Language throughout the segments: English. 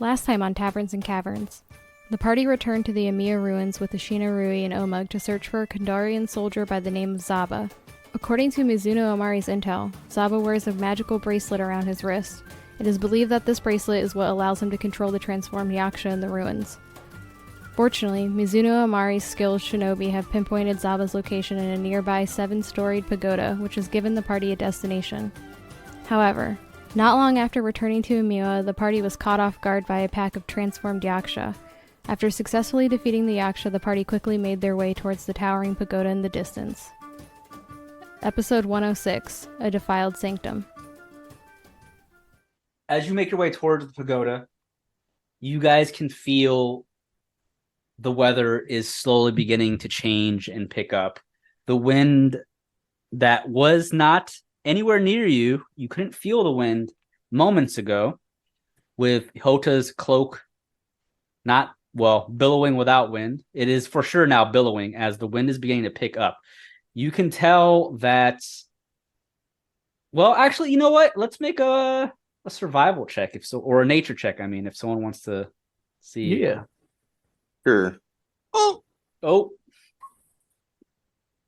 Last time on Taverns and Caverns, the party returned to the Amiya ruins with Ashina, Rui, and Omug to search for a Kandarian soldier by the name of Zaba. According to Mizuno Amari's intel, Zaba wears a magical bracelet around his wrist. It is believed that this bracelet is what allows him to control the transformed Yaksha in the ruins. Fortunately, Mizuno Amari's skilled shinobi have pinpointed Zaba's location in a nearby 7-storied pagoda, which has given the party a destination. However, not long after returning to Amiya, the party was caught off guard by a pack of transformed Yaksha. After successfully defeating the Yaksha, the party quickly made their way towards the towering pagoda in the distance. Episode 106, A Defiled Sanctum. As you make your way towards the pagoda, you guys can feel the weather is slowly beginning to change and pick up. The wind that was not anywhere near you, you couldn't feel the wind moments ago with Hota's cloak billowing without wind. It is for sure now billowing as the wind is beginning to pick up. You can tell that... Well, actually, you know what? Let's make a survival check, or a nature check, if someone wants to see. Yeah. Sure. Oh.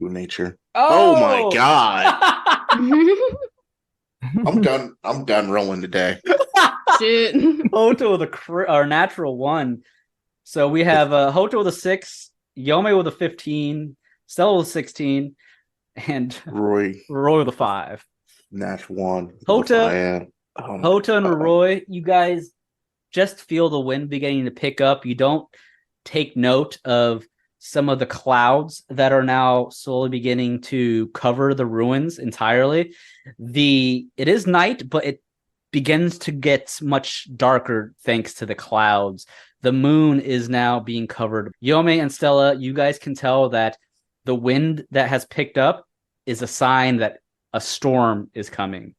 Nature. Oh my God. I'm done rolling today. Shit. Houta with our natural 1. So we have Houta with a 6, Yome with a 15, Stella with a 16, and Roy with a 5. Natural 1. Houta and Roroi, you guys just feel the wind beginning to pick up. You don't take note of some of the clouds that are now slowly beginning to cover the ruins entirely. It is night, but it begins to get much darker thanks to the clouds. The moon is now being covered. Yome and Stella, you guys can tell that the wind that has picked up is a sign that a storm is coming.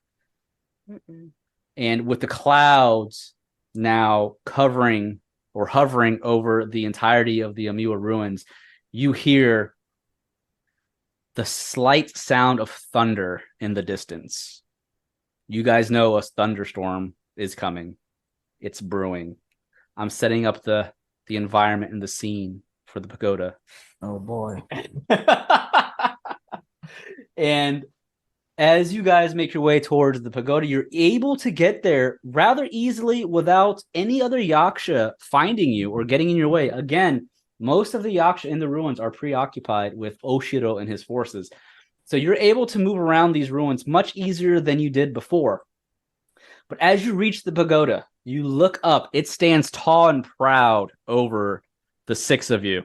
Mm-mm. And with the clouds now covering or hovering over the entirety of the Amiya ruins, you hear the slight sound of thunder in the distance. You guys know a thunderstorm is coming. It's brewing. I'm setting up the environment and the scene for the pagoda. Oh boy. And as you guys make your way towards the pagoda, you're able to get there rather easily without any other Yaksha finding you or getting in your way. Again, most of the Yaksha in the ruins are preoccupied with Oshiro and his forces. So you're able to move around these ruins much easier than you did before. But as you reach the pagoda, you look up. It stands tall and proud over the 6 of you.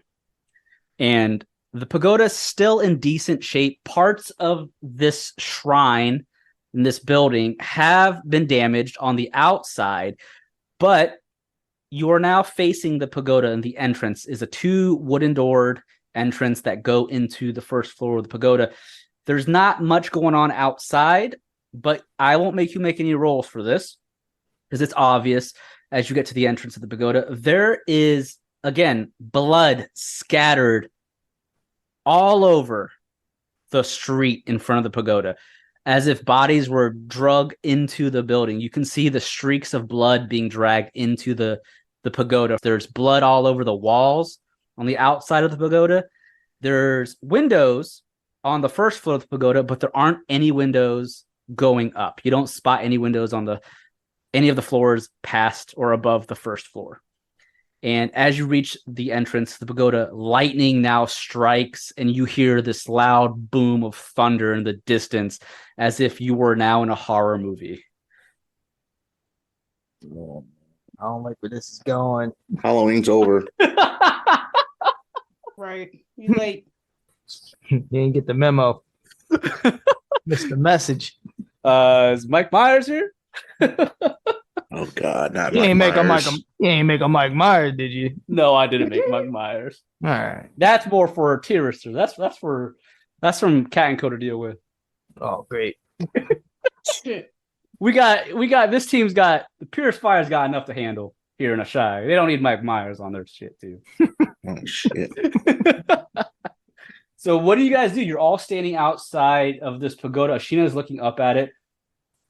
And the pagoda is still in decent shape. Parts of this shrine in this building have been damaged on the outside, but you are now facing the pagoda, and the entrance is a 2 wooden doored entrance that go into the first floor of the pagoda. There's not much going on outside, but I won't make you make any rolls for this because it's obvious as you get to the entrance of the pagoda. There is, again, blood scattered all over the street in front of the pagoda, as if bodies were dragged into the building. You can see the streaks of blood being dragged into the pagoda. There's blood all over the walls on the outside of the pagoda. There's windows on the first floor of the pagoda, but there aren't any windows going up. You don't spot any windows on any of the floors past or above the first floor. And as you reach the entrance to the pagoda, lightning now strikes, and you hear this loud boom of thunder in the distance, as if you were now in a horror movie. Yeah, I don't like where this is going. Halloween's over. Right. You late. You didn't get the memo. Missed the message. Is Mike Myers here? Oh God, not You Mike ain't make Myers. a Mike Myers, did you? No, I didn't make Mike Myers. All right. That's more for T-Rister. That's from Cat and Co to deal with. Oh, great. We got this team's got the Purest Fire's got enough to handle here in Ashai. They don't need Mike Myers on their shit too. Oh shit. So what do you guys do? You're all standing outside of this pagoda. Ashina's looking up at it,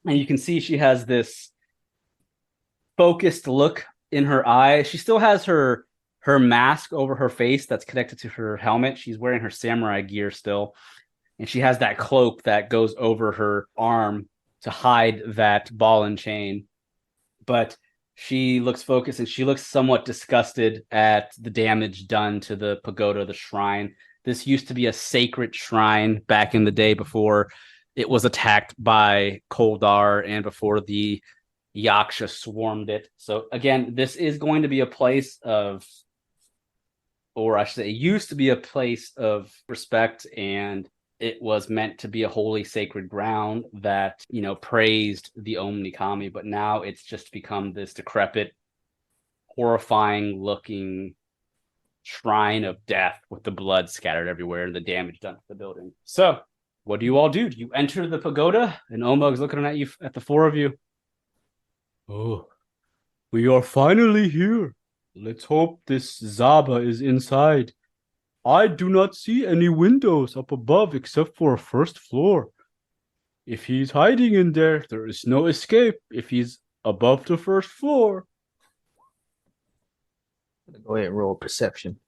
and you can see she has this focused look in her eye. She still has her mask over her face that's connected to her helmet. She's wearing her samurai gear still. And she has that cloak that goes over her arm to hide that ball and chain. But she looks focused and she looks somewhat disgusted at the damage done to the pagoda, the shrine. This used to be a sacred shrine back in the day before it was attacked by Koldar and before the Yaksha swarmed it. So again, this is going to be a place of, or I should say, it used to be a place of respect, and it was meant to be a holy sacred ground that, you know, praised the Omni Kami, but now it's just become this decrepit, horrifying looking shrine of death with the blood scattered everywhere and the damage done to the building. So, what do you all do? Do you enter the pagoda? And Omug's looking at you, at the four of you. Oh, we are finally here. Let's hope this Zaba is inside. I do not see any windows up above except for a first floor. If he's hiding in there, there is no escape if he's above the first floor. I'm gonna go ahead and roll perception.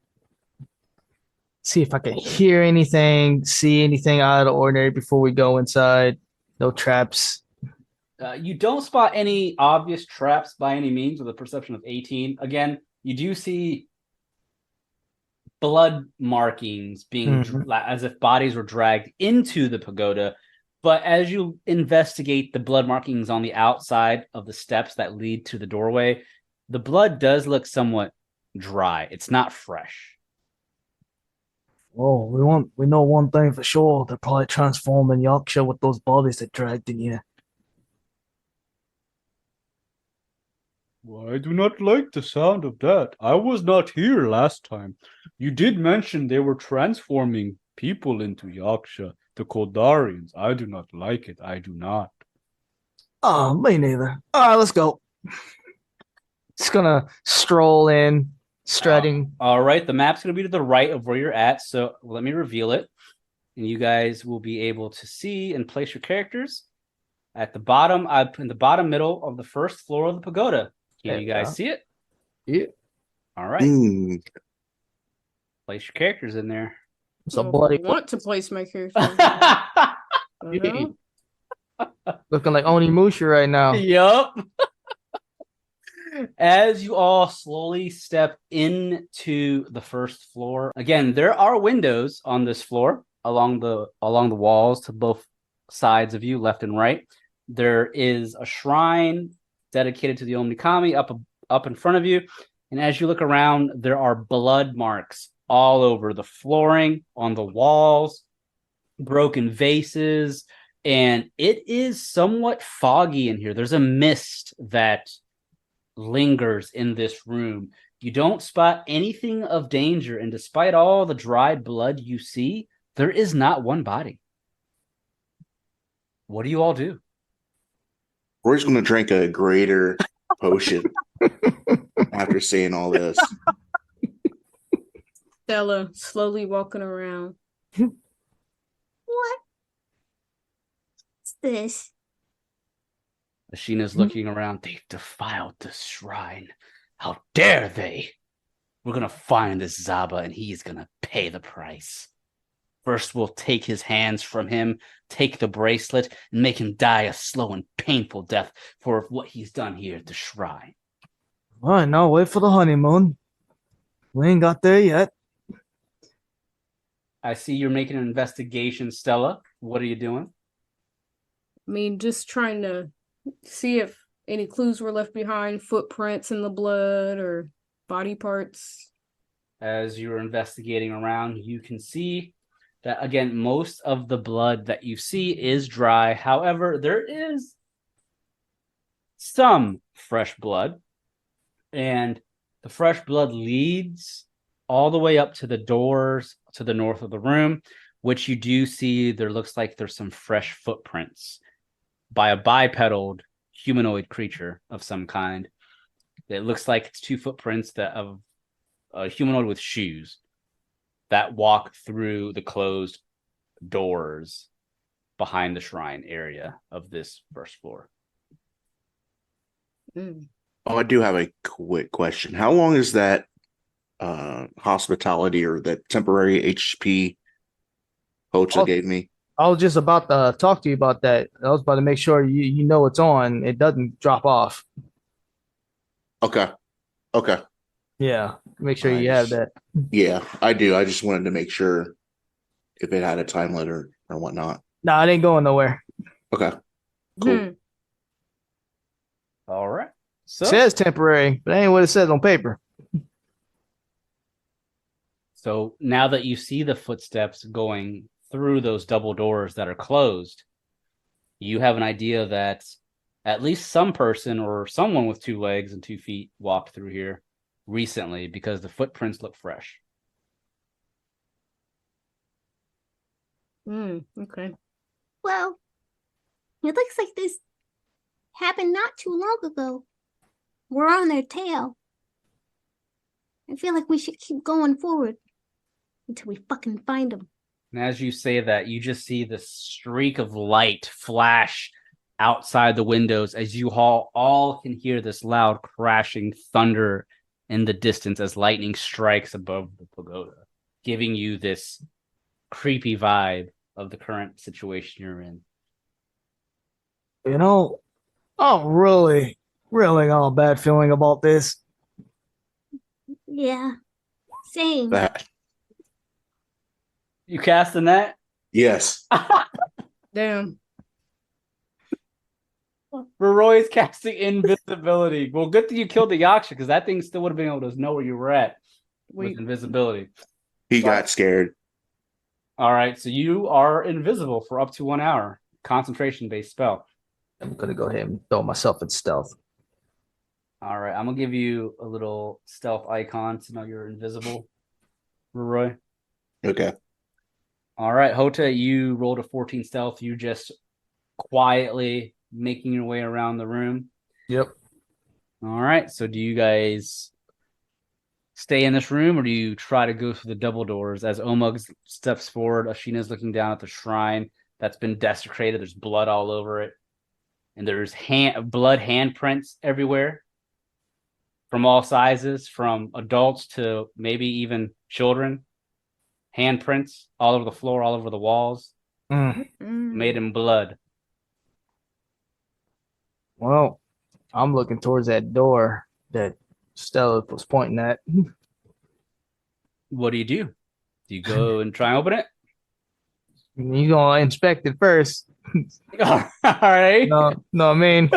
See if I can hear anything, see anything out of the ordinary before we go inside. No traps. You don't spot any obvious traps by any means with a perception of 18. Again, you do see blood markings being as if bodies were dragged into the pagoda. But as you investigate the blood markings on the outside of the steps that lead to the doorway, the blood does look somewhat dry. It's not fresh. Oh, we know one thing for sure. They're probably transforming Yaksha with those bodies that dragged in here. Well, I do not like the sound of that. I was not here last time. You did mention they were transforming people into Yaksha, the Koldarians. I do not like it. I do not. Oh, me neither. All right, let's go. Just gonna stroll in, strutting. All right, the map's going to be to the right of where you're at, so let me reveal it. And you guys will be able to see and place your characters at the bottom, in the bottom middle of the first floor of the pagoda. Can you guys see it? Yeah. All right. Place your characters in there. So bloody I want to place my character. looking like Onimusha right now. Yup. As you all slowly step into the first floor, again, there are windows on this floor along the walls to both sides of you, left and right. There is a shrine dedicated to the Omni Kami up in front of you, and as you look around, there are blood marks all over the flooring, on the walls, broken vases, and it is somewhat foggy in here. There's a mist that lingers in this room. You don't spot anything of danger, and despite all the dried blood you see, there is not one body. What do you all do? Roy's going to drink a greater potion after saying all this. Stella slowly walking around. What's this? Ashina's looking around. They've defiled the shrine. How dare they? We're going to find this Zaba, and he's going to pay the price. First, we'll take his hands from him, take the bracelet, and make him die a slow and painful death for what he's done here at the shrine. All right, now wait for the honeymoon. We ain't got there yet. I see you're making an investigation, Stella. What are you doing? I mean, just trying to see if any clues were left behind, footprints in the blood or body parts. As you're investigating around, you can see that, again, most of the blood that you see is dry. However, there is some fresh blood, and the fresh blood leads all the way up to the doors to the north of the room, which you do see there looks like there's some fresh footprints by a bipedal humanoid creature of some kind. It looks like it's two footprints of a humanoid with shoes that walk through the closed doors behind the shrine area of this first floor. Oh, I do have a quick question. How long is that hospitality or that temporary HP Houta Oh, gave me? I was just about to talk to you about that. I was about to make sure you know it's on. It doesn't drop off. Okay. Okay. Yeah, make sure I you have just that. yeah, I do. I just wanted to make sure if it had a time limit or whatnot. No, it ain't going nowhere. Okay. Cool. Hmm. All right. It So says temporary, but ain't what it says on paper. So now that you see the footsteps going through those double doors that are closed, you have an idea that at least some person or someone with 2 legs and 2 feet walked through here recently because the footprints look fresh. Okay. Well, it looks like this happened not too long ago. We're on their tail. I feel like we should keep going forward until we fucking find them. And as you say that, you just see this streak of light flash outside the windows as you all can hear this loud crashing thunder in the distance as lightning strikes above the pagoda, giving you this creepy vibe of the current situation you're in. You know, I'm really got a bad feeling about this. Yeah, same. That You casting that? yes. Damn. Roroi's casting invisibility. Well, good thing you killed the Yaksha because that thing still would have been able to know where you were at with invisibility. He got scared. All right, so you are invisible for up to 1 hour. Concentration-based spell. I'm gonna go ahead and throw myself in stealth. All right, I'm gonna give you a little stealth icon to know you're invisible, Roroi. Okay. All right, Houta, you rolled a 14 stealth. You just quietly making your way around the room. Yep. All right, so do you guys stay in this room or do you try to go through the double doors? As Omug steps forward, Ashina's looking down at the shrine that's been desecrated. There's blood all over it. And there's blood handprints everywhere from all sizes, from adults to maybe even children. Handprints all over the floor, all over the walls, made in blood. Well, I'm looking towards that door that Stella was pointing at. What do? Do you go and try and open it? You gonna inspect it first? All right. No, I mean,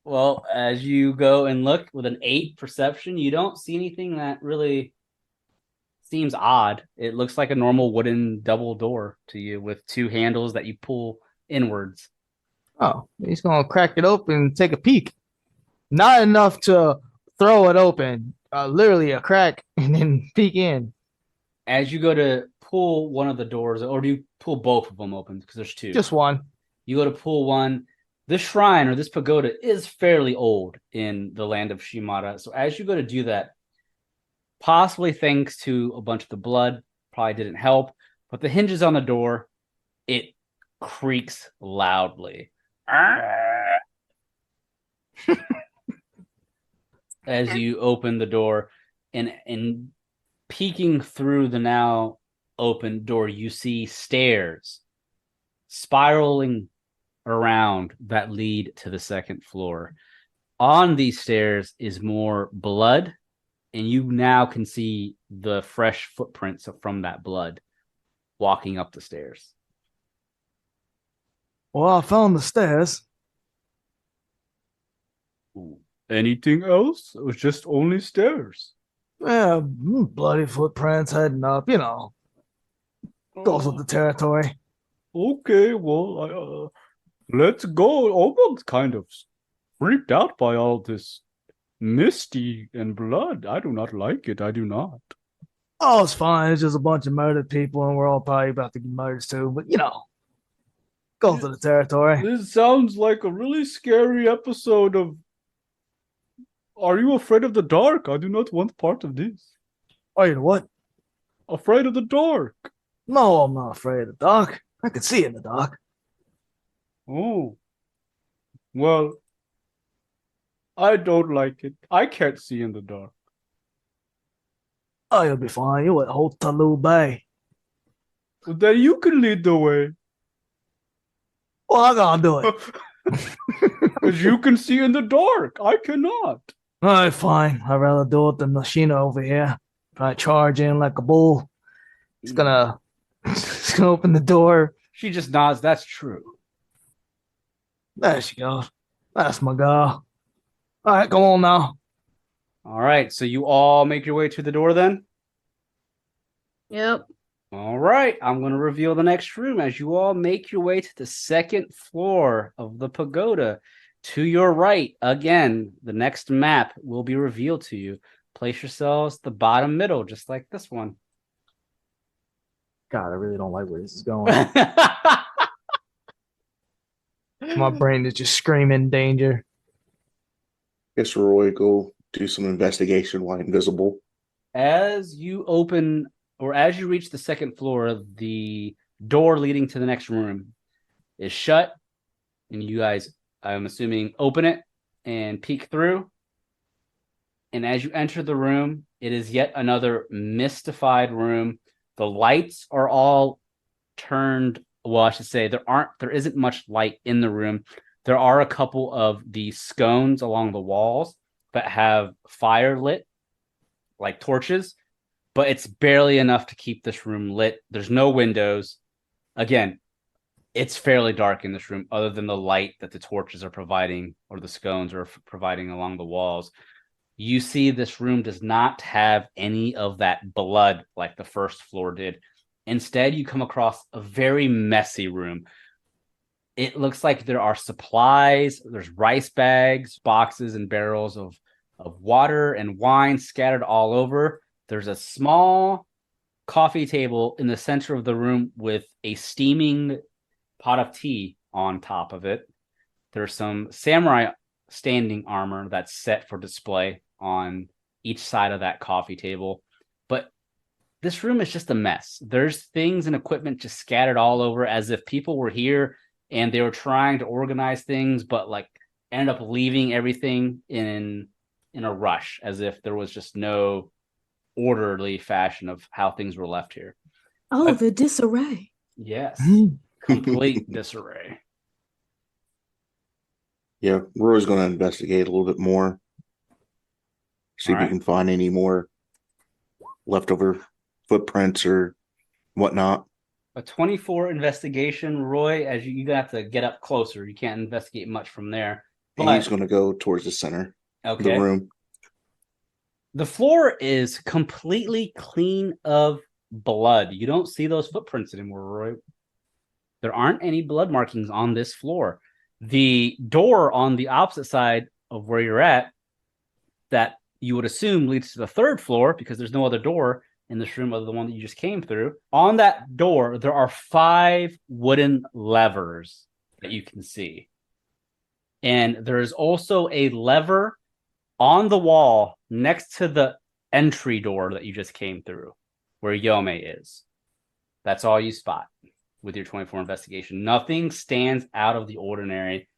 well, as you go and look with an 8 perception, you don't see anything that really seems odd. It looks like a normal wooden double door to you with 2 handles that you pull inwards. oh, he's gonna crack it open and take a peek. Not enough to throw it open, literally a crack and then peek in. As you go to pull one of the doors, or do you pull both of them open? Because there's 2. Just one. You go to pull one. This shrine or this pagoda is fairly old in the land of Shimara. So as you go to do that, possibly thanks to a bunch of the blood, probably didn't help, but the hinges on the door, it creaks loudly. As you open the door, and peeking through the now open door, you see stairs spiraling around that lead to the 2nd floor. On these stairs is more blood, and you now can see the fresh footprints from that blood walking up the stairs. Well, I found the stairs. Anything else? It was just only stairs. Yeah, bloody footprints heading up, goes with the territory. Okay, well, let's go. Almost kind of freaked out by all this misty and blood. I do not like it. I do not. Oh, it's fine. It's just a bunch of murdered people, and we're all probably about to get murdered too. But goes to the territory. This sounds like a really scary episode of Are You Afraid of the Dark? I do not want part of this. Oh, you know what? Afraid of the dark. No, I'm not afraid of the dark. I can see in the dark. Oh, well, I don't like it. I can't see in the dark. Oh, you'll be fine. You're at Houta Liu-bei. Well, then you can lead the way. Well, I'm gonna do it. Because you can see in the dark. I cannot. All right, fine. I'd rather do it than Machina over here. Try to charge in like a bull. It's gonna open the door. She just nods. That's true. There she goes. That's my girl. All right, come on now. All right. So you all make your way to the door then? Yep. All right. I'm going to reveal the next room as you all make your way to the second floor of the pagoda. To your right, again, the next map will be revealed to you. Place yourselves the bottom middle, just like this one. God, I really don't like where this is going. My brain is just screaming danger. Guess Roy go do some investigation while invisible. As you open, or as you reach the second floor, the door leading to the next room is shut, and you guys, I'm assuming, open it and peek through. And as you enter the room, it is yet another mystified room. The lights are all turned. Well, I should say there isn't much light in the room. There are a couple of the scones along the walls that have fire lit, like torches, but it's barely enough to keep this room lit. There's no windows. Again, it's fairly dark in this room, other than the light that the torches are providing, or the scones are providing along the walls. You see this room does not have any of that blood like the first floor did. Instead, you come across a very messy room. It looks like there are supplies. There's rice bags, boxes, and barrels of water and wine scattered all over. There's a small coffee table in the center of the room with a steaming pot of tea on top of it. There's some samurai standing armor that's set for display on each side of that coffee table. But this room is just a mess. There's things and equipment just scattered all over, as if people were here and they were trying to organize things, but like ended up leaving everything in a rush, as if there was just no orderly fashion of how things were left here. Oh, the disarray. Yes. Complete disarray. Yeah, Roy's going to investigate a little bit more. See if he Alright. can find any more leftover footprints or whatnot. A 24 investigation, Roy, as you have to get up closer. You can't investigate much from there. And But he's going to go towards the center of okay. the room. The floor is completely clean of blood. You don't see those footprints anymore, Roy. There aren't any blood markings on this floor. The door on the opposite side of where you're at, that you would assume leads to the third floor, because there's no other door in this room other than the one that you just came through. On that door, there are 5 wooden levers that you can see. And there is also a lever on the wall next to the entry door that you just came through, where Yome is. That's all you spot with your 24 investigation. Nothing stands out of the ordinary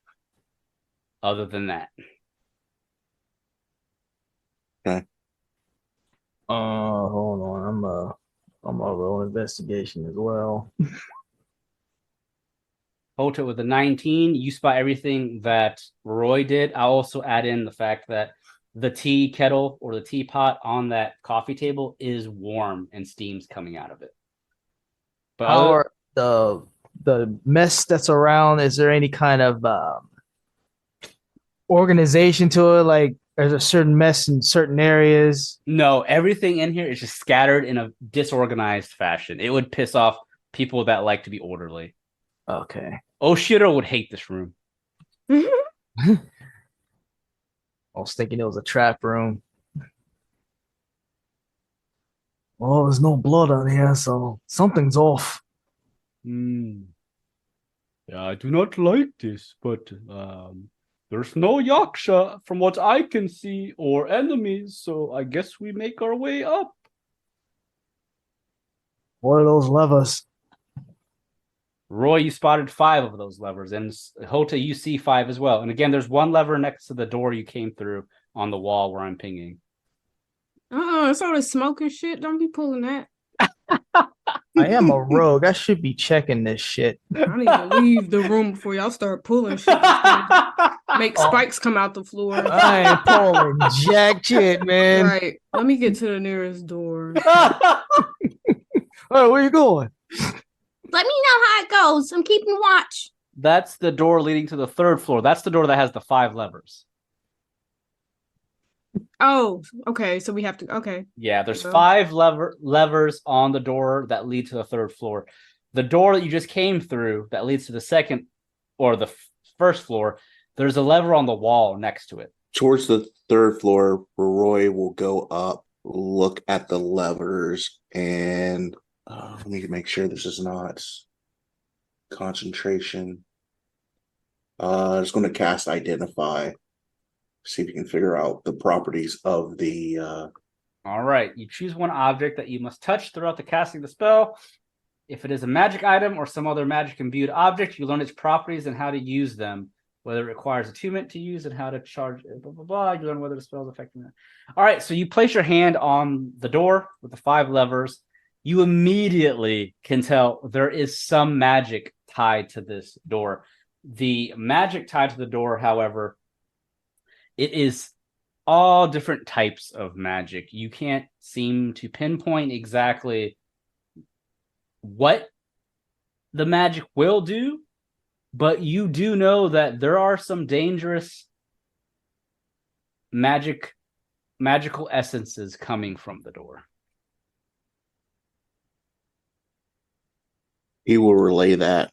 other than that. Okay. Hold on. I'm a roll investigation as well. Houta with a 19, you spot everything that Roy did. I'll also add in the fact that the tea kettle or the teapot on that coffee table is warm and steam's coming out of it. But How are the mess that's around? Is there any kind of organization to it? Like, there's a certain mess in certain areas. no, everything in here is just scattered in a disorganized fashion. It would piss off people that like to be orderly. Okay. Oshiro would hate this room. I was thinking it was a trap room. Well, there's no blood on here, so something's off. Yeah, I do not like this, but there's no Yaksha from what I can see, or enemies, so I guess we make our way up. What are those levers? Roy, you spotted 5 of those levers, and Houta, you see 5 as well. And again, there's one lever next to the door you came through on the wall where I'm pinging. It's all the smoke and shit. Don't be pulling that. I am a rogue. I should be checking this shit. I need to leave the room before y'all start pulling shit. Make spikes come out the floor. I ain't pulling jack shit, man. Right. Let me get to the nearest door. Oh, where you going? Let me know how it goes. I'm keeping watch. That's the door leading to the 3rd floor. That's the door that has the 5 levers. Oh, okay. So we have to. Okay. Yeah, there's So- 5 levers on the door that lead to the 3rd floor. The door that you just came through that leads to the 2nd or the 1st floor, there's a lever on the wall next to it. Towards the 3rd floor, Roy will go up, look at the levers, and let me make sure this is not concentration. Just going to cast Identify. See if you can figure out the properties of the. All right, you choose one object that you must touch throughout the casting of the spell. If it is a magic item or some other magic imbued object, you learn its properties and how to use them, whether it requires attunement to use and how to charge it, blah, blah, blah. You learn whether the spell is affecting that. All right, so you place your hand on the door with the 5 levers. You immediately can tell there is some magic tied to this door. The magic tied to the door, however, it is all different types of magic. You can't seem to pinpoint exactly what the magic will do, but you do know that there are some dangerous magical essences coming from the door. He will relay that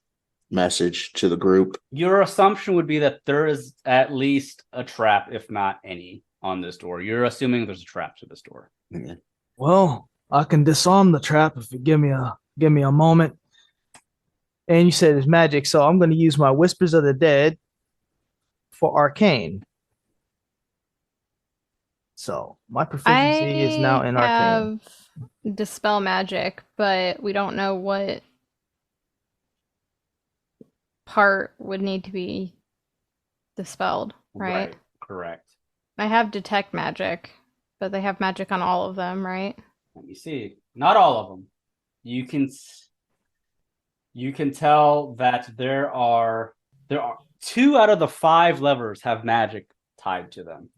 message to the group. Your assumption would be that there is at least a trap, if not any, on this door. You're assuming there's a trap to this door. Mm-hmm. Well, I can disarm the trap if you give me a moment. And you said it's magic, so I'm going to use my Whispers of the Dead for Arcane. So my proficiency is now in Arcane. have Dispel Magic, but we don't know what part would need to be dispelled, right? Correct. I have Detect Magic, but they have magic on all of them, right? Let me see. Not all of them. You can tell that there are 2 out of the 5 levers have magic tied to them.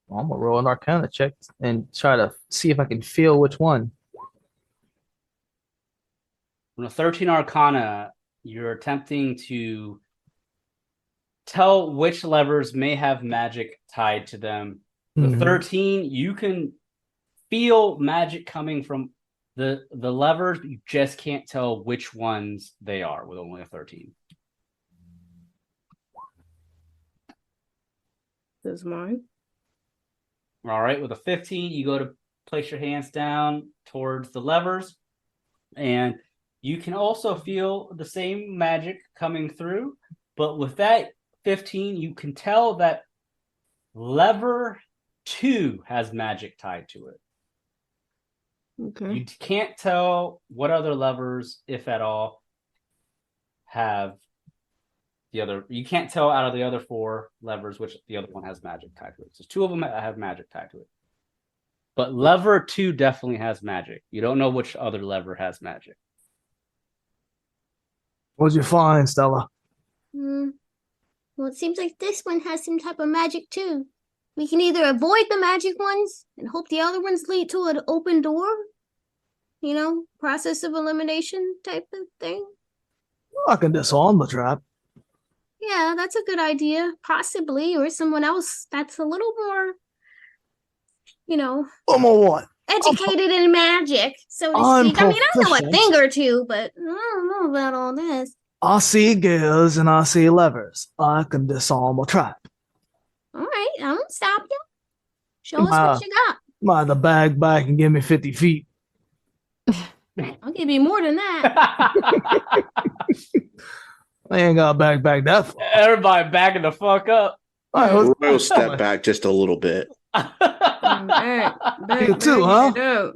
Well, I'm gonna roll an Arcana check and try to see if I can feel which one. From a 13 Arcana, you're attempting to tell which levers may have magic tied to them. The Mhm. 13, you can feel magic coming from the levers, but you just can't tell which ones they are with only a 13. This is mine. All right, with a 15, you go to place your hands down towards the levers, and you can also feel the same magic coming through, but with that 15, you can tell that lever 2 has magic tied to it. Okay. You can't tell what other levers, if at all, have the other. You can't tell out of the other 4 levers which the other one has magic tied to it. So 2 of them have magic tied to it. But lever 2 definitely has magic. You don't know which other lever has magic. What'd you find, Stella? Well, it seems like this one has some type of magic too. We can either avoid the magic ones and hope the other ones lead to an open door. You know, process of elimination type of thing. I can disarm the trap. Yeah, that's a good idea. Possibly, or someone else that's a little more, you know, One more what? educated in magic, so to I'm speak. I mean, I know a proficient. thing or two, but I don't know about all this. I see gears and I see levers. I can disarm a trap. All right, I won't stop you. Show us what you got. Mind the bag back and give me 50 feet. I'll give you more than that. I ain't got back that far. Everybody backing the fuck up. All right, Roy will let's step back just a little bit. You too, huh?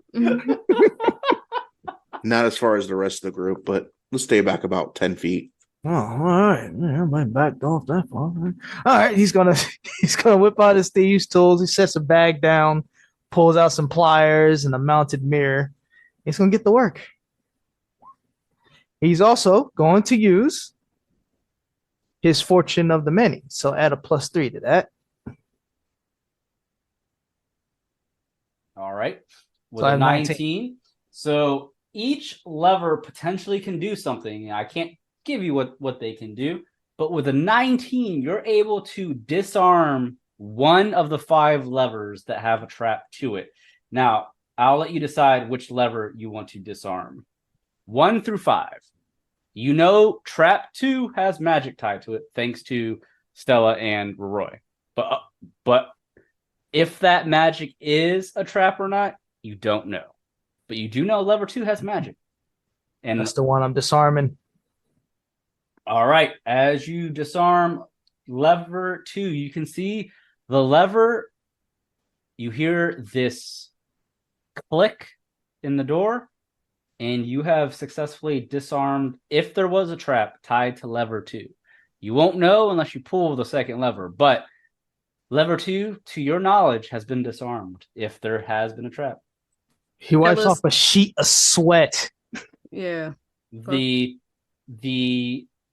Not as far as the rest of the group, but Let's stay back about 10 feet. Oh, all right. Everybody backed off that far. All right, he's gonna whip out his thieves' tools. He sets a bag down, pulls out some pliers and a mounted mirror. He's gonna get to work. He's also going to use his fortune of the many. So add a +3 to that. All right. With So I a have 19. So each lever potentially can do something. I can't give you what they can do, but with a 19, you're able to disarm one of the 5 levers that have a trap to it. Now, I'll let you decide which lever you want to disarm. 1 through 5. You know trap 2 has magic tied to it, thanks to Stella and Roroi. But if that magic is a trap or not, you don't know. But you do know lever 2 has magic. And That's the one I'm disarming. all right, as you disarm lever 2, you can see the lever. You hear this click in the door, and you have successfully disarmed, if there was a trap tied to lever 2. You won't know unless you pull the second lever, but lever 2, to your knowledge, has been disarmed if there has been a trap. He wipes was- off a sheet of sweat. Yeah. The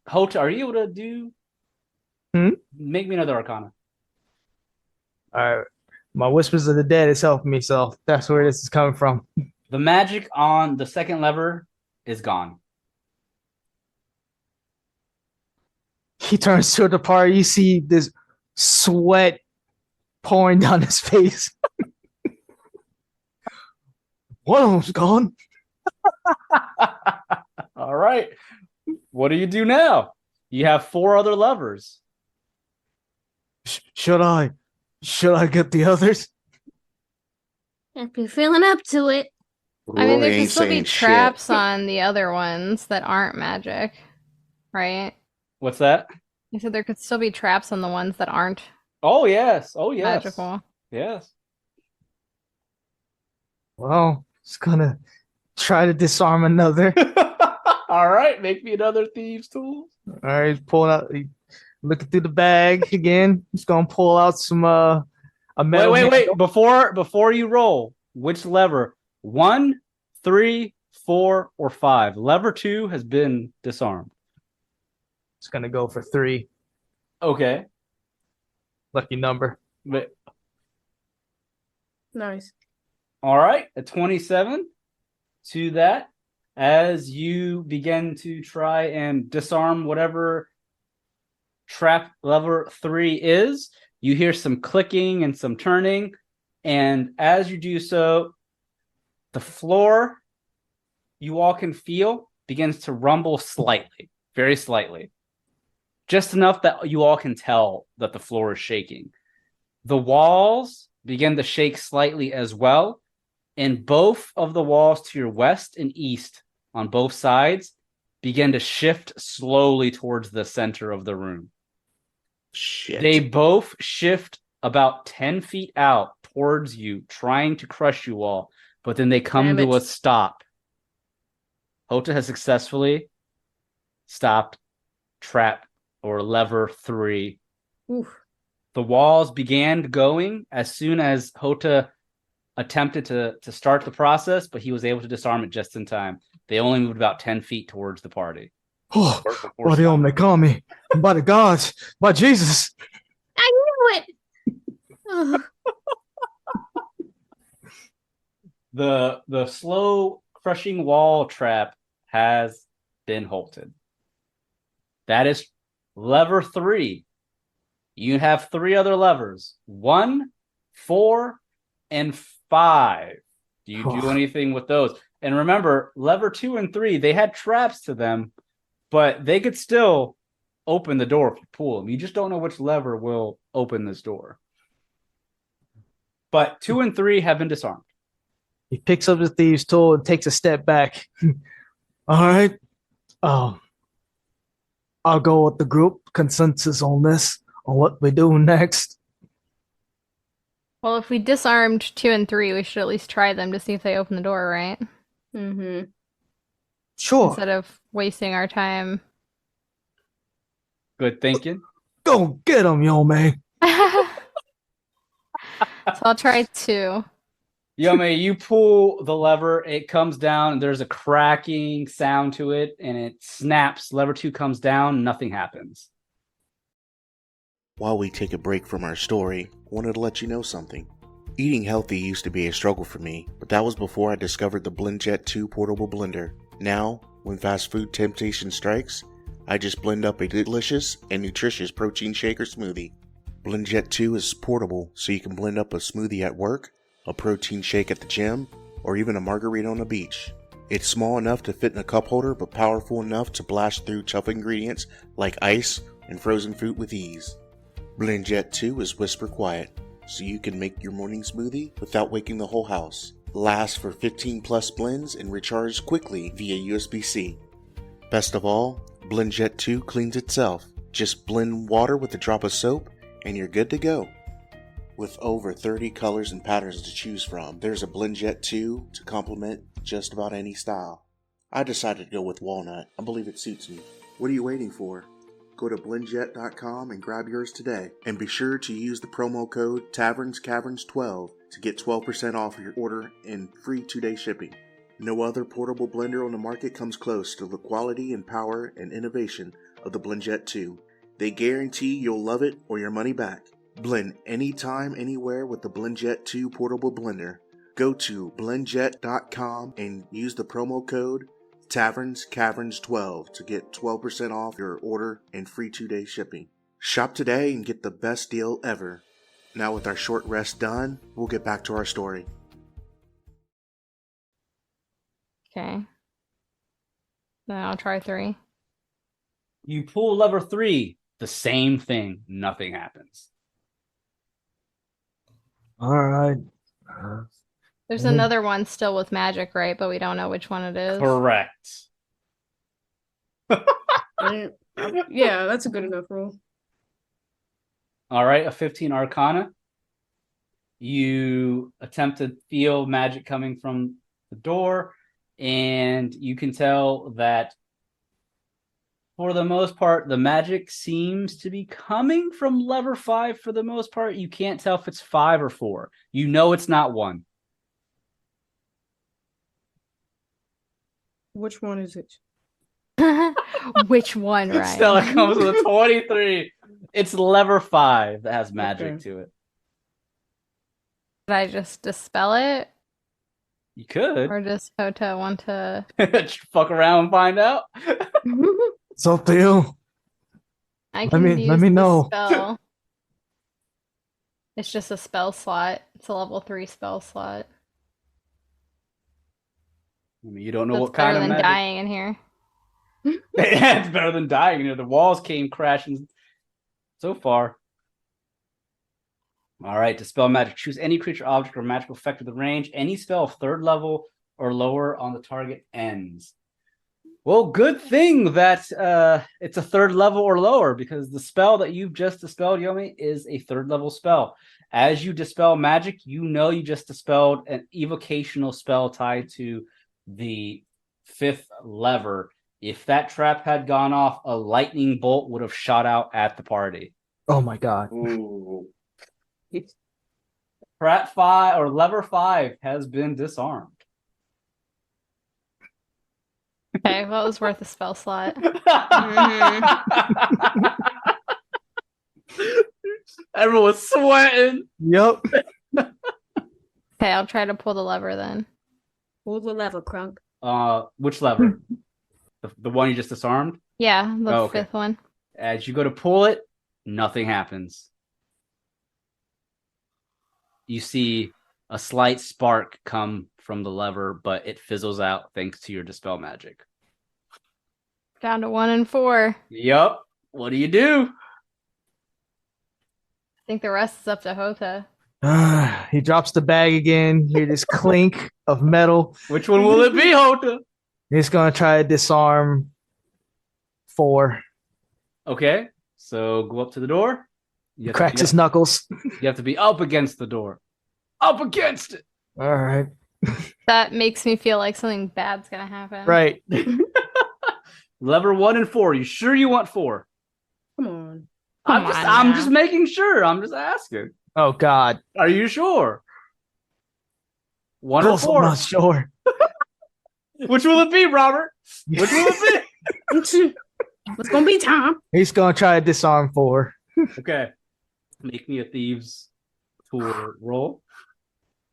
Houta, are you able to do? Make me another Arcana. All right. My Whispers of the Dead is helping me, so that's where this is coming from. The magic on the second lever is gone. He turns to the party. You see this sweat pouring down his face. One of them's gone. All right. What do you do now? You have 4 other levers. Should I get the others? If you're feeling up to it. I mean, Roy there could ain't still be saying traps shit. on the other ones that aren't magic, right? What's that? I said there could still be traps on the ones that aren't Oh, yes. Oh, yes. magical. Yes. Well, just gonna try to disarm another. All right. Make me another thieves' tool. All right, he's pulling out. Looking through the bag again. He's gonna pull out some a metal. Wait. Before you roll, which lever? 1, 3, 4, or 5? Lever 2 has been disarmed. It's gonna go for 3. Okay. Lucky number. But Nice. all right, a 27 to that. As you begin to try and disarm whatever trap lever 3 is, you hear some clicking and some turning. And as you do so, the floor, you all can feel, begins to rumble slightly, very slightly. Just enough that you all can tell that the floor is shaking. The walls begin to shake slightly as well. And both of the walls to your west and east on both sides begin to shift slowly towards the center of the room. Shit. They both shift about 10 feet out towards you, trying to crush you all, but then they come Damn to it. a stop. Houta has successfully stopped trap or lever 3. Oof. The walls began going as soon as Houta attempted to start the process, but he was able to disarm it just in time. They only moved about 10 feet towards the party. Oh, Before by the stopping. they call me. By the gods. By Jesus. I knew it. Ugh. The slow crushing wall trap has been halted. That is lever 3. You have 3 other levers. 1, 4, and 5. Do you do anything with those? And remember, lever 2 and 3, they had traps to them, but they could still open the door if you pull them. You just don't know which lever will open this door. But 2 and 3 have been disarmed. He picks up the thieves' tool and takes a step back. All right. I'll go with the group consensus on this, on what we do next. Well, if we disarmed 2 and 3, we should at least try them to see if they open the door, right? Mm-hmm. Sure. Instead of wasting our time. Good thinking. Go get him, Yome. So I'll try 2. Yome, you pull the lever, it comes down, and there's a cracking sound to it, and it snaps. Lever 2 comes down, nothing happens. While we take a break from our story, I wanted to let you know something. Eating healthy used to be a struggle for me, but that was before I discovered the BlendJet 2 portable blender. Now, when fast food temptation strikes, I just blend up a delicious and nutritious protein shake or smoothie. BlendJet 2 is portable, so you can blend up a smoothie at work, a protein shake at the gym, or even a margarita on the beach. It's small enough to fit in a cup holder, but powerful enough to blast through tough ingredients like ice and frozen fruit with ease. BlendJet 2 is whisper quiet, so you can make your morning smoothie without waking the whole house. Lasts for 15 plus blends and recharges quickly via USB-C. Best of all, BlendJet 2 cleans itself. Just blend water with a drop of soap and you're good to go. With over 30 colors and patterns to choose from, there's a BlendJet 2 to complement just about any style. I decided to go with walnut. I believe it suits me. What are you waiting for? Go to blendjet.com and grab yours today. And be sure to use the promo code TavernsCaverns12 to get 12% off your order and free 2-day shipping. No other portable blender on the market comes close to the quality and power and innovation of the BlendJet 2. They guarantee you'll love it or your money back. Blend anytime, anywhere with the BlendJet 2 portable blender. Go to blendjet.com and use the promo code TavernsCaverns12 to get 12% off your order and free 2-day shipping. Shop today and get the best deal ever. Now with our short rest done, we'll get back to our story. Okay. Then I'll try 3. You pull lever 3, the same thing, nothing happens. All right. There's Mhm. another one still with magic, right? But we don't know which one it is. Correct. Yeah, that's a good enough roll. All right, a 15 Arcana. You attempt to feel magic coming from the door, and you can tell that for the most part, the magic seems to be coming from lever 5 for the most part. You can't tell if it's 5 or 4. You know it's not 1. Which one is it? Which one, Ryan? Stella comes with a 23. It's lever 5 that has magic Okay. to it. Did I just dispel it? You could. Or does Houta want to... Fuck around and find out. It's up to you. I Let can me use the know. spell. It's just a spell slot. It's a level 3 spell slot. I mean, you don't know That's what kind better of than magic. dying in here. Yeah, it's better than dying. You know, the walls came crashing so far. All right, dispel magic. Choose any creature, object, or magical effect with the range. Any spell of 3rd level or lower on the target ends. Well, good thing that it's a 3rd level or lower, because the spell that you've just dispelled, Yome, is a 3rd level spell. As you dispel magic, you know you just dispelled an evocational spell tied to the 5th lever. If that trap had gone off, a lightning bolt would have shot out at the party. Oh my god. Ooh. Trap 5 or lever 5 has been disarmed. Okay, well, it was worth a spell slot. Everyone's sweating. Yep. Okay, I'll try to pull the lever then. Pull the lever, Crunk. Which lever? the one you just disarmed? Yeah, the Oh, okay. 5th one. As you go to pull it, nothing happens. You see a slight spark come from the lever, but it fizzles out thanks to your dispel magic. Down to 1 and 4. Yup. What do you do? I think the rest is up to Houta. He drops the bag again. You hear this clink of metal. Which one will it be, Houta? He's gonna try to disarm 4. Okay, so go up to the door. Cracks his knuckles. You have to be up against the door. Up against it. All right. That makes me feel like something bad's gonna happen. Right. Lever 1 and 4. You sure you want 4? Come on. I'm just making sure. I'm just asking. Oh God. Are you sure? 1 Of or course I'm 4? not sure. Which will it be, Robert? Which will it be? It's gonna be time. He's gonna try to disarm 4. Okay. Make me a thieves tool roll.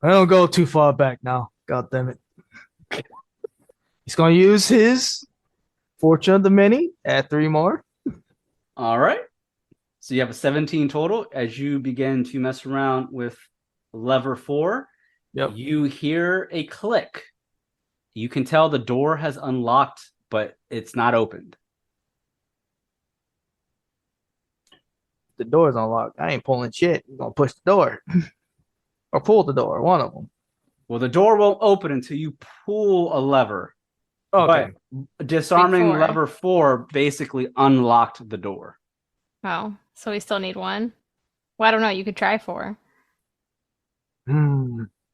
I don't go too far back now. God damn it. He's gonna use his Fortune of the Many. Add 3 more. All right. So you have a 17 total. As you begin to mess around with lever 4, you hear a click. You can tell the door has unlocked, but it's not opened. The door's unlocked. I ain't pulling shit. I'm gonna push the door. Or pull the door, one of them. Well, the door won't open until you pull a lever. Okay. But disarming Big 4. lever 4 basically unlocked the door. Oh, so we still need 1? Well, I don't know. You could try 4.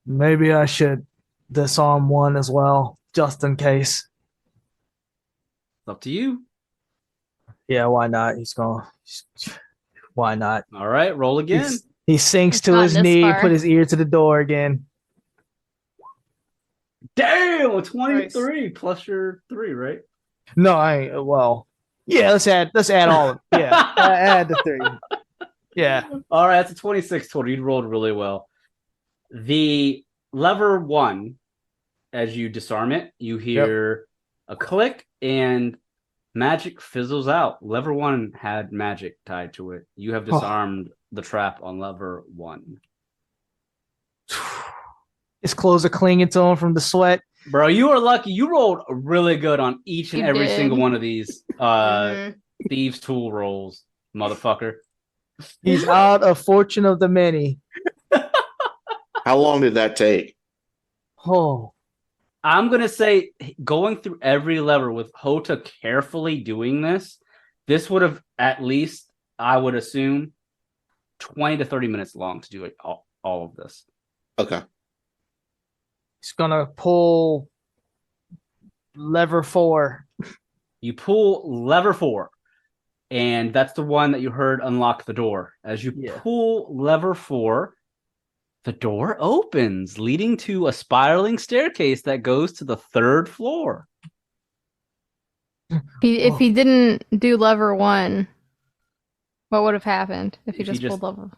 Maybe I should disarm 1 as well, just in case. It's up to you. Yeah, why not? Why not? All right, roll again. He sinks It's to not his this knee, far. put his ear to the door again. Damn, 23 plus your 3, right? No, I ain't. Well, yeah. Let's add all of it. Yeah, add the 3. Yeah. All right, that's a 26 total. You rolled really well. The lever 1, as you disarm it, you hear a click and magic fizzles out. Lever 1 had magic tied to it. You have disarmed the trap on lever 1. His clothes are clinging to him from the sweat. Bro, you are lucky. You rolled really good on each and You every did. single one of these thieves tool rolls, motherfucker. He's out of Fortune of the Many. How long did that take? Oh, I'm going to say going through every lever with Houta carefully doing this would have at least, I would assume, 20 to 30 minutes long to do it, all of this. Okay. he's gonna pull lever 4. You pull lever 4, and that's the one that you heard unlock the door. As you pull lever 4, the door opens, leading to a spiraling staircase that goes to the 3rd floor. If he didn't do lever 1, what would have happened if he If you just pulled lever?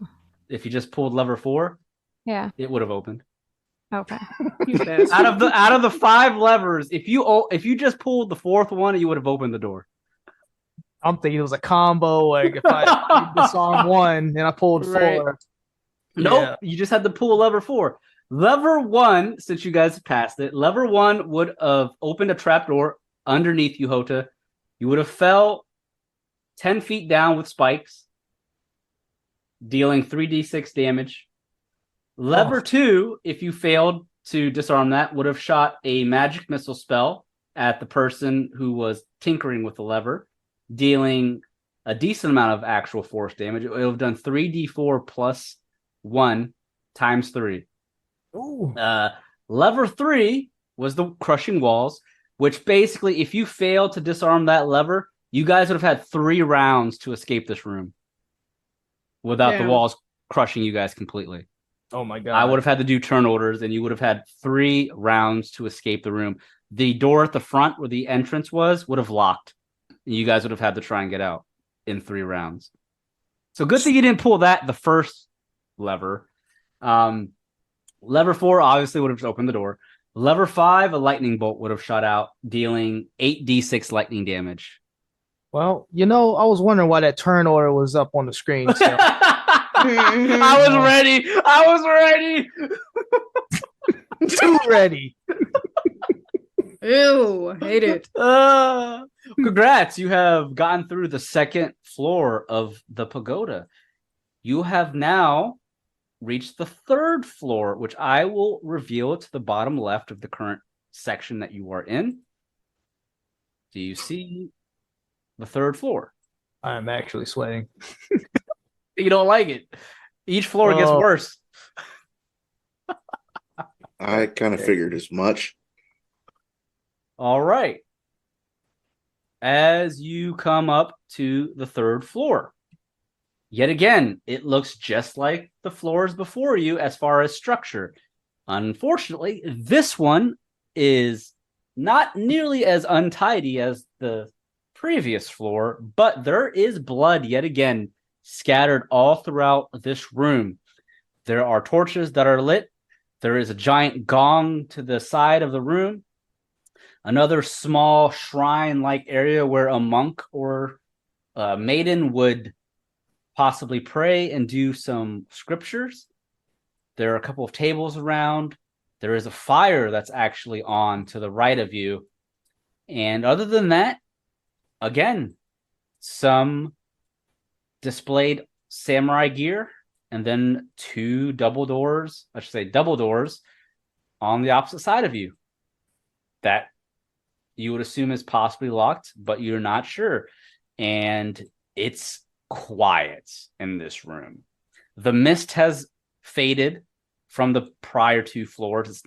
If you just pulled lever 4, Yeah. it would have opened. Okay. You bastard. Out of the 5 levers, if you just pulled the 4th one, you would have opened the door. I'm thinking it was a combo. Like if I disarm 1 and I pulled 4. Right. Nope, you just had to pull lever 4. Lever 1, since you guys have passed it, lever 1 would have opened a trapdoor underneath you, Houta. You would have fell 10 feet down with spikes, dealing 3d6 damage. Lever 2, if you failed to disarm that, would have shot a magic missile spell at the person who was tinkering with the lever, dealing a decent amount of actual force damage. It would have done 3d4 plus 1 times 3. Ooh. Lever 3 was the crushing walls, which basically, if you failed to disarm that lever, you guys would have had 3 rounds to escape this room without the walls crushing you guys completely. Oh my god. I would have had to do turn orders, and you would have had 3 rounds to escape the room. The door at the front where the entrance was would have locked. And you guys would have had to try and get out in 3 rounds. So good thing you didn't pull the first lever. Lever 4 obviously would have just opened the door. Lever 5, a lightning bolt would have shot out, dealing 8d6 lightning damage. Well, I was wondering why that turn order was up on the screen. So. I was ready. Too ready. Ew, hate it. Congrats, you have gotten through the 2nd floor of the pagoda. You have now reached the 3rd floor, which I will reveal to the bottom left of the current section that you are in. Do you see the 3rd floor? I'm actually sweating. You don't like it. Each floor gets worse. I kind of figured as much. All right. as you come up to the 3rd floor. Yet again, it looks just like the floors before you as far as structure. Unfortunately, this one is not nearly as untidy as the previous floor, but there is blood yet again scattered all throughout this room. There are torches that are lit. There is a giant gong to the side of the room. Another small shrine-like area where a monk or a maiden would possibly pray and do some scriptures. There are a couple of tables around. There is a fire that's actually on to the right of you. And other than that, again, some displayed samurai gear, and then 2 double doors on the opposite side of you that you would assume is possibly locked, but you're not sure. And it's quiet in this room. The mist has faded from the prior 2 floors. It's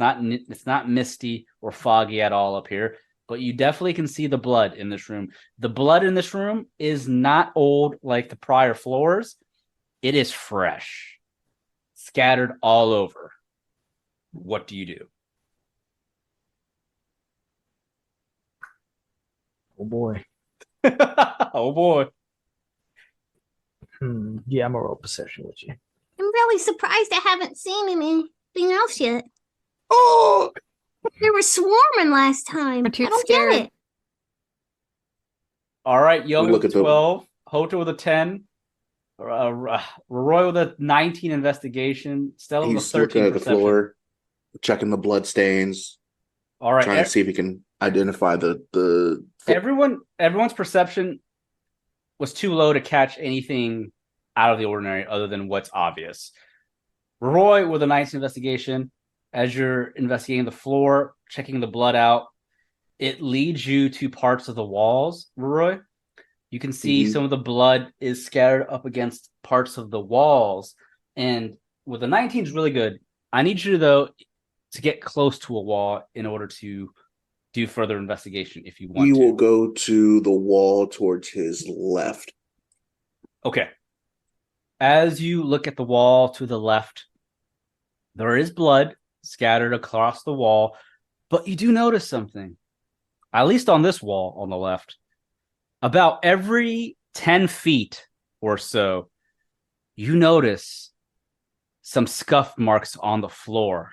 not misty or foggy at all up here, but you definitely can see the blood in this room. The blood in this room is not old like the prior floors. It is fresh, scattered all over. What do you do? Oh boy. Oh boy. Yeah, I'm gonna roll perception with you. I'm really surprised I haven't seen anything else yet. Oh, They were swarming last time. We're too I don't scared. get it. All right, Yome Look with at the- 12, Houta with a 10, Roroi with a 19 investigation, Stella with a He's looking 13 at the perception. floor, checking the blood stains, All right, trying to see if he can identify the everyone's perception was too low to catch anything out of the ordinary other than what's obvious. Roy with a 19 investigation, as you're investigating the floor, checking the blood out, it leads you to parts of the walls, Roy. You can see some of the blood is scattered up against parts of the walls. And with the 19 is really good. I need you, though, to get close to a wall in order to do further investigation if you want He to. will go to the wall towards his left. Okay. As you look at the wall to the left, there is blood scattered across the wall, but you do notice something. At least on this wall on the left. About every 10 feet or so, you notice some scuff marks on the floor,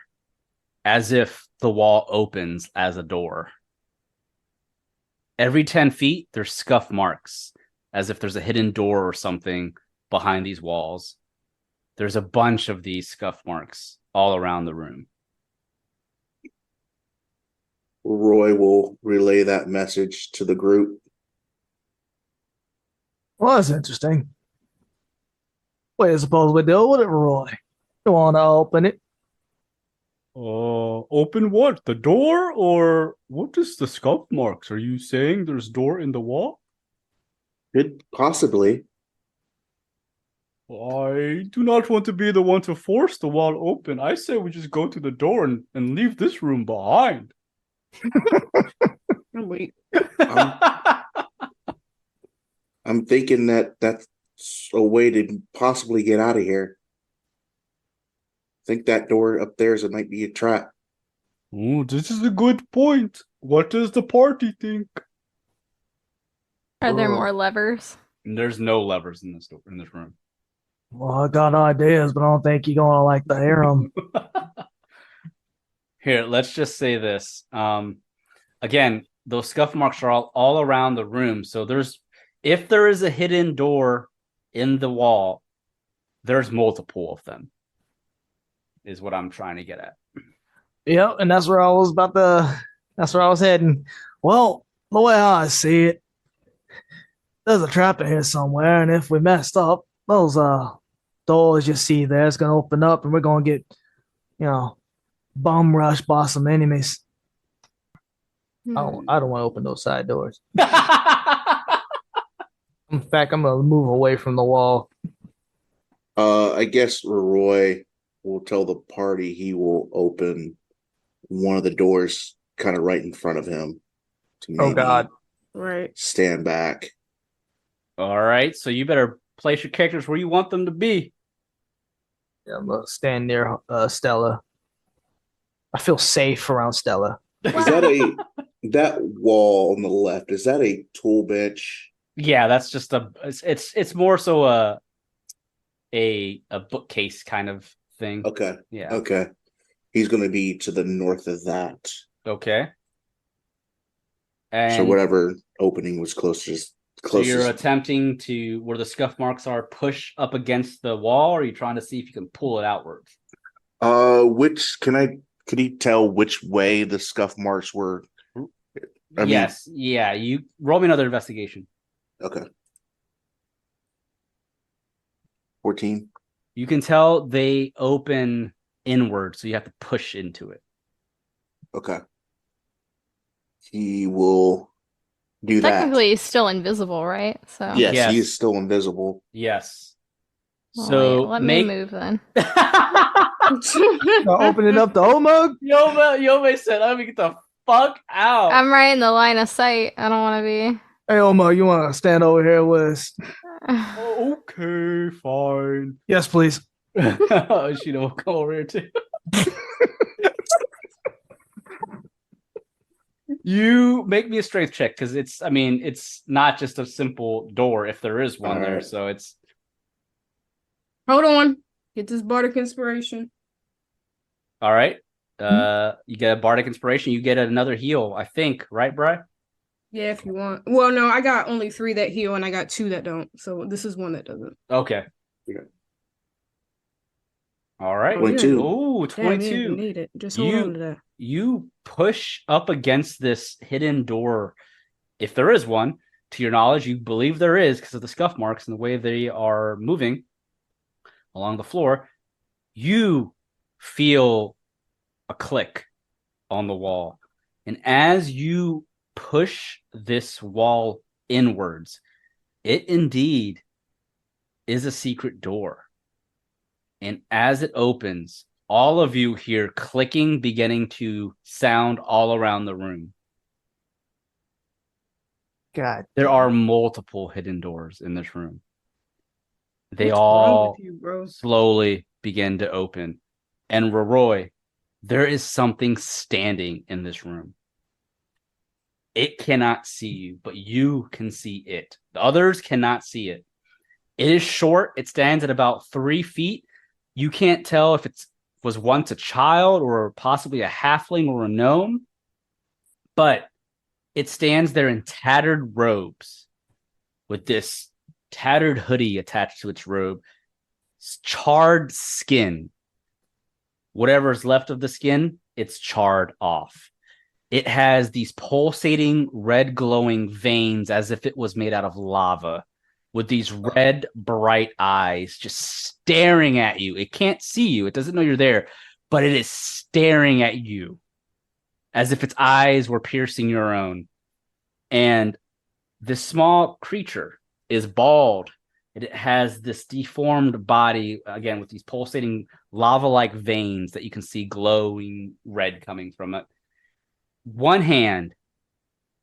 as if the wall opens as a door. Every 10 feet, there's scuff marks, as if there's a hidden door or something behind these walls. There's a bunch of these scuff marks all around the room. Roy will relay that message to the group. well, that's interesting. What do you suppose we do with it, Roy? You want to open it? Open what? The door? Or what is the scuff marks? Are you saying there's door in the wall? Could possibly. I do not want to be the one to force the wall open. I say we just go to the door and leave this room behind. Wait. I'm thinking that's a way to possibly get out of here. I think that door up there might be a trap. Oh, this is a good point. What does the party think? Are there Oh. more levers? There's no levers in this room. Well, I got ideas, but I don't think you're gonna like to hear them. Here, let's just say this. Again, those scuff marks are all around the room. So if there is a hidden door in the wall, there's multiple of them, is what I'm trying to get at. Yep, and that's where I was heading. Well, the way I see it, there's a trap in here somewhere, and if we messed up, those doors you see there is gonna open up, and we're gonna get, bum rushed by some enemies. I don't want to open those side doors. In fact, I'm gonna move away from the wall. I guess Roy will tell the party he will open one of the doors kind of right in front of him. To Oh God! Right. stand back. All right, so you better place your characters where you want them to be. Yeah, I'm gonna stand near Stella. I feel safe around Stella. Is that wall on the left? Is that a tool bench? Yeah, that's just it's more so a bookcase kind of thing. Okay. Yeah. Okay. He's going to be to the north of that. Okay. So And whatever opening was closest. so you're attempting to, where the scuff marks are, push up against the wall, or are you trying to see if you can pull it outwards? Could he tell which way the scuff marks were? Yes. Yeah. You roll me another investigation. Okay. 14. You can tell they open inward, so you have to push into it. Okay. He will do that. Technically, he's still invisible, right? So Yes, Yes. he is still invisible. Yes. Well, So wait, let me move then. Opening up the Omug. Yome said, "Let me get the fuck out." I'm right in the line of sight. I don't want to be. Hey, Omug, you want to stand over here with us? Okay, fine. Yes, please. She don't come over here too. You make me a strength check because it's not just a simple door if there is one there. Alright. So it's Hold on. Get this bardic inspiration. all right. You get a bardic inspiration. You get another heal, I think, right, Bri? Yeah, if you want. Well, no, I got only 3 that heal and I got 2 that don't. So this is one that doesn't. Okay. Yeah. All right. 22. Oh, Damn, you 22. didn't need it. Just hold on to that. You push up against this hidden door, if there is one. To your knowledge, you believe there is because of the scuff marks and the way they are moving along the floor. You feel a click on the wall. And as you push this wall inwards, it indeed is a secret door. And as it opens, all of you hear clicking beginning to sound all around the room. God. There are multiple hidden doors in this room. They What's wrong all with you, bro? slowly begin to open. And Roroi, there is something standing in this room. It cannot see you, but you can see it. The others cannot see it. It is short. It stands at about 3 feet. You can't tell if it was once a child or possibly a halfling or a gnome, but it stands there in tattered robes with this tattered hoodie attached to its robe, charred skin. Whatever's left of the skin, it's charred off. It has these pulsating red glowing veins as if it was made out of lava, with these red bright eyes just staring at you. It can't see you. It doesn't know you're there, but it is staring at you as if its eyes were piercing your own. And this small creature is bald. It has this deformed body, again, with these pulsating lava-like veins that you can see glowing red coming from it. One hand,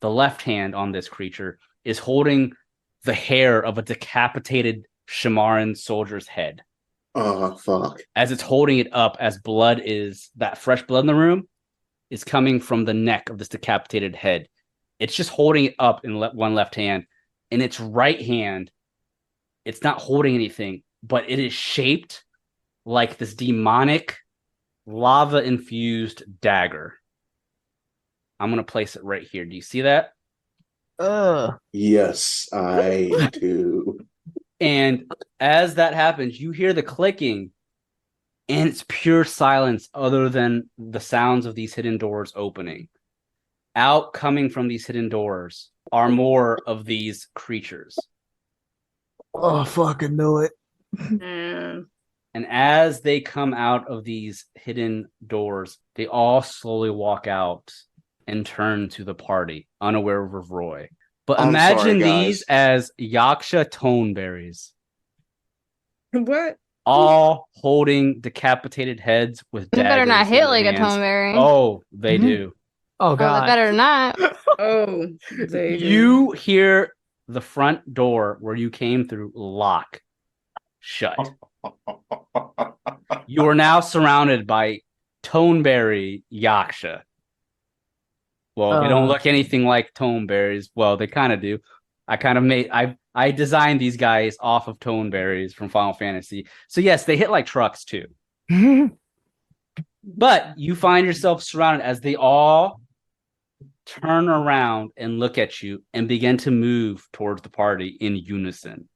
the left hand on this creature, is holding the hair of a decapitated Shamaran soldier's head. Oh, fuck. As it's holding it up, as that fresh blood in the room is coming from the neck of this decapitated head. It's just holding it up in one left hand. In its right hand, it's not holding anything, but it is shaped like this demonic, lava-infused dagger. I'm going to place it right here. Do you see that? Yes, I do. And as that happens, you hear the clicking, and it's pure silence other than the sounds of these hidden doors opening. Out coming from these hidden doors are more of these creatures. Oh, fucking knew it. And And as they come out of these hidden doors, they all slowly walk out and turn to the party, unaware of Roy. But I'm imagine sorry, guys. these as Yaksha toneberries, what? all holding decapitated heads with You daggers. better not in hit their like a hands. toneberry. Oh, they do. Oh Oh, God. they better not. Oh, they do. You hear the front door where you came through lock shut. You are now surrounded by Toneberry Yaksha. Well, they don't look anything like Toneberries. Well, they kind of do. I designed these guys off of Toneberries from Final Fantasy. So yes, they hit like trucks too. But you find yourself surrounded as they all turn around and look at you and begin to move towards the party in unison.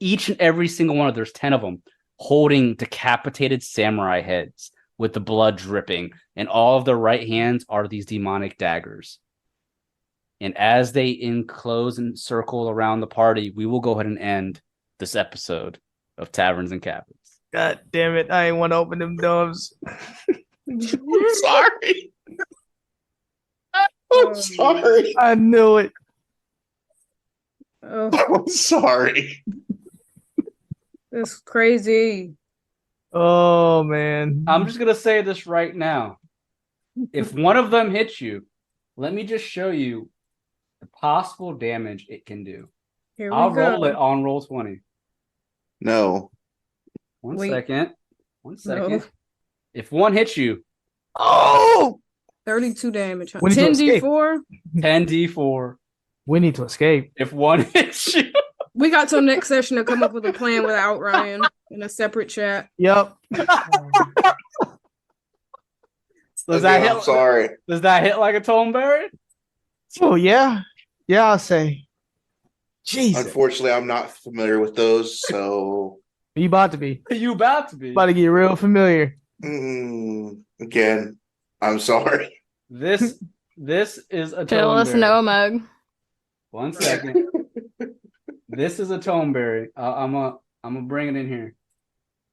Each and every single one of there's 10 of them holding decapitated samurai heads with the blood dripping, and all of their right hands are these demonic daggers. And as they enclose and circle around the party, we will go ahead and end this episode of Taverns and Caverns. God damn it! I ain't want to open them doors. I'm sorry. I'm sorry. I knew it. Oh, I'm sorry. that's crazy. Oh man. I'm just going to say this right now. If one of them hits you, let me just show you the possible damage it can do. Here we I'll go. roll it on roll 20. No. One Wait. second. No. If one hits you, Oh, 32 damage. We need to escape. 10d4. 10d4. we need to escape. If one hits you, We got till next session to come up with a plan without Ryan in a separate chat. Yep. does Again, that hit? I'm sorry. Does that hit like a Toneberry? Oh yeah. Yeah, I'll say. Jesus. Unfortunately, I'm not familiar with those, so You about to be. You about to be. About to get real familiar. again, I'm sorry. This is a Chill, listen to Toneberry. Omug. 1 second. This is a Toneberry. I'm gonna bring it in here.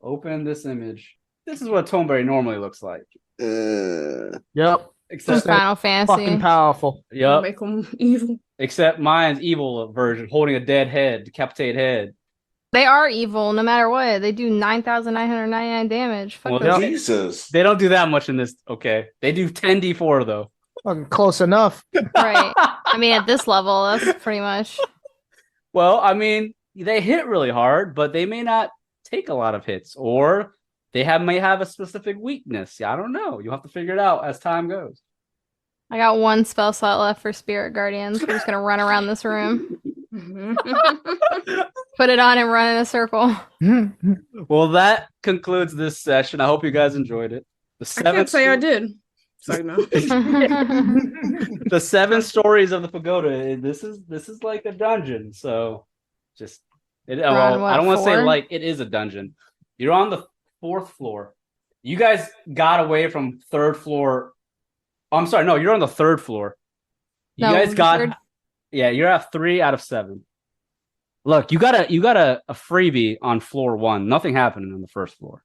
Open this image. This is what a Toneberry normally looks like. Yep. From Except, Final Fantasy. Fucking powerful. yep. Make them evil. Except mine's evil version, holding a dead head, decapitated head. They are evil no matter what. They do 9,999 damage. Fuck Well, those. Yep. Jesus. They don't do that much in this. Okay, they do 10d4 though. Fucking close enough. Right. I mean, at this level, that's pretty much. Well, I mean, they hit really hard, but they may not take a lot of hits, or they may have a specific weakness. I don't know. You'll have to figure it out as time goes. I got one spell slot left for Spirit Guardians. We're just gonna run around this room, put it on, and run in a circle. Well, that concludes this session. I hope you guys enjoyed it. I can't say I did. So no. The 7 stories of the pagoda. This is like a dungeon. So just on what, I don't want to say 4? like it is a dungeon. You're on the 4th floor. You guys got away from 3rd floor. I'm sorry, no, you're on the 3rd floor. You No, guys got 3rd. Yeah, you're at 3 out of 7. Look, you got a freebie on floor 1. Nothing happened on the 1st floor.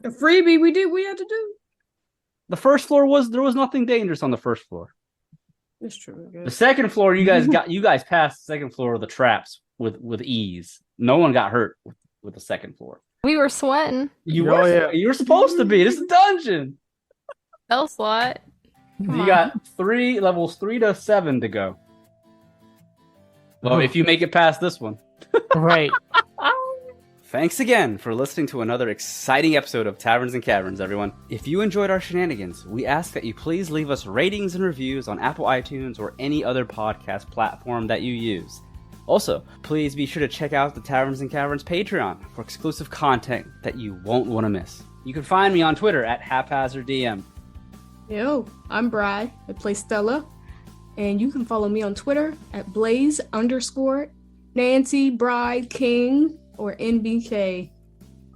The freebie we had to do. The 1st floor there was nothing dangerous on the 1st floor. It's true. I The guess. 2nd floor, you guys passed the 2nd floor of the traps with ease. No one got hurt with the 2nd floor. We were sweating. You Oh, were yeah. you were supposed to be. This is a dungeon. Spell slot. Come You on. got levels 3 to 7 to go. Well, if you make it past this one. Right. Thanks again for listening to another exciting episode of Taverns and Caverns, everyone. If you enjoyed our shenanigans, we ask that you please leave us ratings and reviews on Apple iTunes or any other podcast platform that you use. Also, please be sure to check out the Taverns and Caverns Patreon for exclusive content that you won't want to miss. You can find me on Twitter at HaphazardDM. Yo, I'm Bri. I play Stella. And you can follow me on Twitter at Blaze_Nancy Bride King or NBK.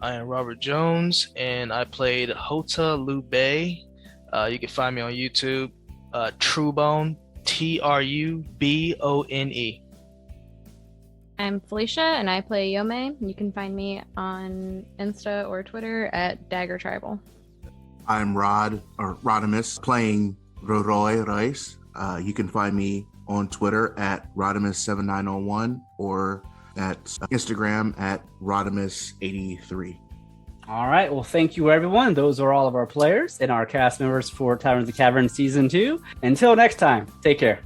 I am Robert Jones, and I played Houta Liu-bei. You can find me on YouTube, Truebone, Trubone. I'm Felicia, and I play Yome. You can find me on Insta or Twitter at daggertribal. I'm Rodimus, playing Roroi Royce. You can find me on Twitter at Rodimus7901 or at Instagram at Rodimus83. All right. Well, thank you, everyone. Those are all of our players and our cast members for Tavern of the Cavern Season 2. Until next time, take care.